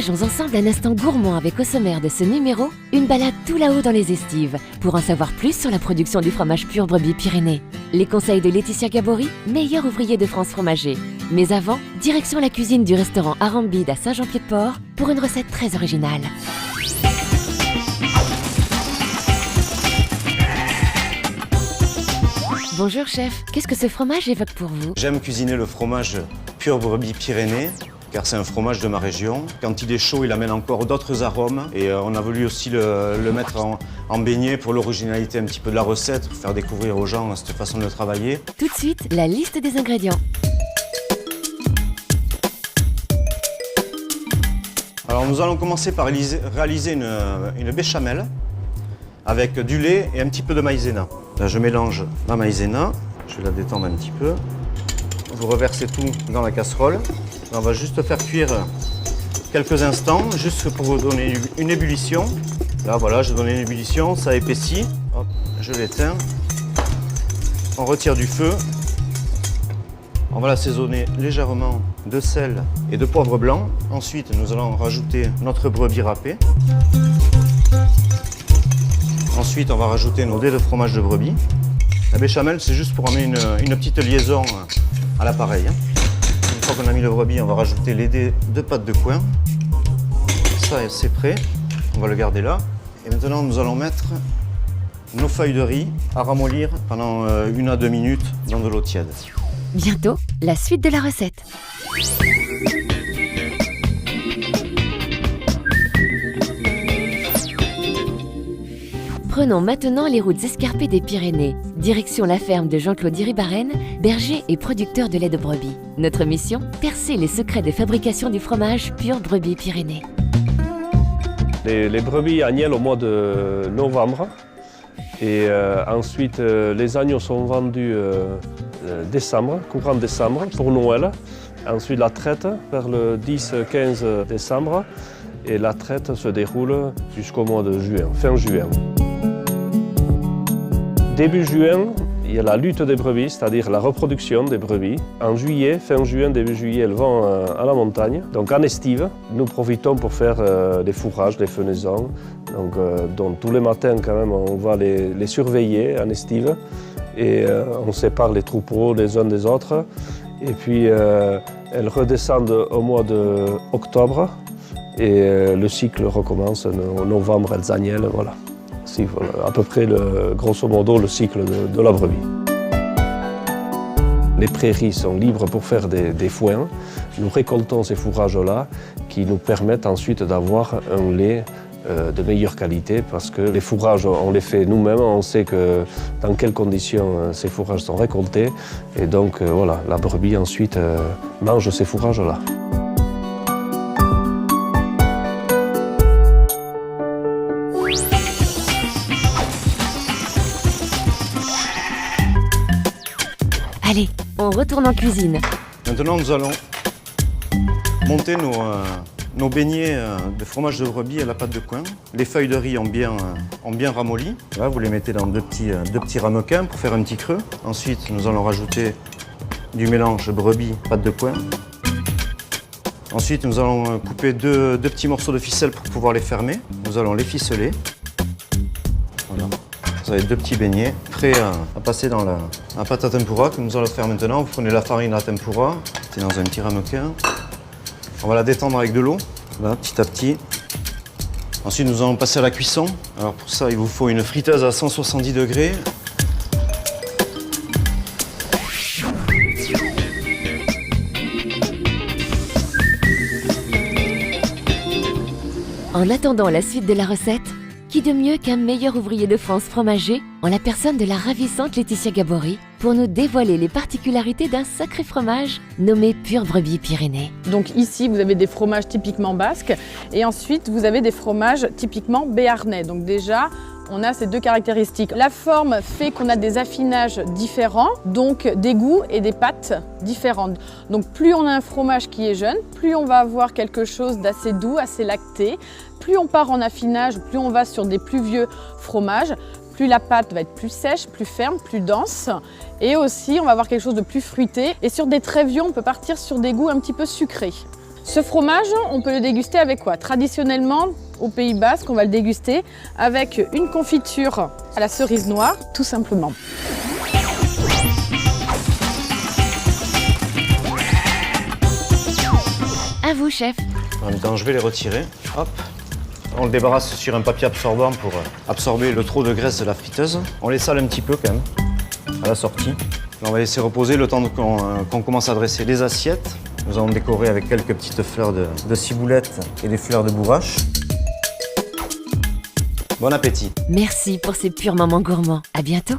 Partageons ensemble un instant gourmand avec au sommaire de ce numéro, une balade tout là-haut dans les estives, pour en savoir plus sur la production du fromage pur brebis Pyrénées. Les conseils de Laetitia Gabory, meilleure ouvrier de France fromager. Mais avant, direction la cuisine du restaurant Arambide à Saint-Jean-Pied-de-Port pour une recette très originale. Bonjour chef, qu'est-ce que ce fromage évoque pour vous? J'aime cuisiner le fromage pur brebis Pyrénées, car c'est un fromage de ma région. Quand il est chaud, il amène encore d'autres arômes. Et on a voulu aussi le mettre en beignet pour l'originalité un petit peu de la recette, pour faire découvrir aux gens cette façon de travailler. Tout de suite, la liste des ingrédients. Alors nous allons commencer par réaliser une béchamel avec du lait et un petit peu de maïzena. Là, je mélange la maïzena, je vais la détendre un petit peu. Vous reversez tout dans la casserole. Là, on va juste faire cuire quelques instants, juste pour vous donner une ébullition. Là, voilà, j'ai donné une ébullition, ça épaissit. Hop, je l'éteins. On retire du feu. On va l'assaisonner légèrement de sel et de poivre blanc. Ensuite, nous allons rajouter notre brebis râpée. Ensuite, on va rajouter nos dés de fromage de brebis. La béchamel, c'est juste pour amener une petite liaison à l'appareil. Une fois qu'on a mis le brebis, on va rajouter les dés de pâte de coin. Ça, c'est prêt. On va le garder là. Et maintenant, nous allons mettre nos feuilles de riz à ramollir pendant 1 à 2 minutes dans de l'eau tiède. Bientôt, la suite de la recette. Prenons maintenant les routes escarpées des Pyrénées. Direction la ferme de Jean-Claude Iribarren, berger et producteur de lait de brebis. Notre mission, percer les secrets de fabrication du fromage pur brebis Pyrénées. Les brebis agnellent au mois de novembre. Et ensuite, les agneaux sont vendus décembre, courant décembre, pour Noël. Ensuite, la traite vers le 10-15 décembre. Et la traite se déroule jusqu'au mois de juin, fin juin. Début juin, il y a la lutte des brebis, c'est-à-dire la reproduction des brebis. En juillet, fin juin, début juillet, elles vont à la montagne. Donc en estive, nous profitons pour faire des fourrages, des fenaisons. Donc tous les matins, quand même, on va les surveiller en estive. Et on sépare les troupeaux les uns des autres. Et puis elles redescendent au mois d'octobre. Et le cycle recommence en novembre, elles agnellent, voilà. C'est à peu près, grosso modo, le cycle de la brebis. Les prairies sont libres pour faire des foins. Nous récoltons ces fourrages-là qui nous permettent ensuite d'avoir un lait de meilleure qualité parce que les fourrages, on les fait nous-mêmes, on sait dans quelles conditions ces fourrages sont récoltés. Et donc, voilà, la brebis ensuite mange ces fourrages-là. Allez, on retourne en cuisine. Maintenant, nous allons monter nos beignets de fromage de brebis à la pâte de coin. Les feuilles de riz ont bien ramolli. Là, vous les mettez dans deux petits ramequins pour faire un petit creux. Ensuite, nous allons rajouter du mélange brebis, pâte de coin. Ensuite, nous allons couper deux petits morceaux de ficelle pour pouvoir les fermer. Nous allons les ficeler. Voilà. Vous avez 2 petits beignets prêts à passer dans la pâte à tempura que nous allons faire maintenant. Vous prenez la farine à tempura, c'est dans un petit ramequin. On va la détendre avec de l'eau, là, petit à petit. Ensuite, nous allons passer à la cuisson. Alors pour ça, il vous faut une friteuse à 170 degrés. En attendant la suite de la recette, qui de mieux qu'un meilleur ouvrier de France fromager, en la personne de la ravissante Laetitia Gabory, pour nous dévoiler les particularités d'un sacré fromage nommé pur brebis Pyrénées. Donc ici, vous avez des fromages typiquement basques et ensuite, vous avez des fromages typiquement béarnais. Donc déjà, on a ces 2 caractéristiques. La forme fait qu'on a des affinages différents, donc des goûts et des pâtes différentes. Donc plus on a un fromage qui est jeune, plus on va avoir quelque chose d'assez doux, assez lacté. Plus on part en affinage, plus on va sur des plus vieux fromages, plus la pâte va être plus sèche, plus ferme, plus dense. Et aussi, on va avoir quelque chose de plus fruité. Et sur des très vieux, on peut partir sur des goûts un petit peu sucrés. Ce fromage, on peut le déguster avec quoi? Traditionnellement, au Pays Basque, on va le déguster avec une confiture à la cerise noire, tout simplement. À vous, chef. En même temps, je vais les retirer. Hop. On le débarrasse sur un papier absorbant pour absorber le trop de graisse de la friteuse. On les sale un petit peu quand même, à la sortie. Là, on va laisser reposer le temps qu'on commence à dresser les assiettes. Nous allons décorer avec quelques petites fleurs de ciboulette et des fleurs de bourrache. Bon appétit. Merci pour ces purs moments gourmands. À bientôt.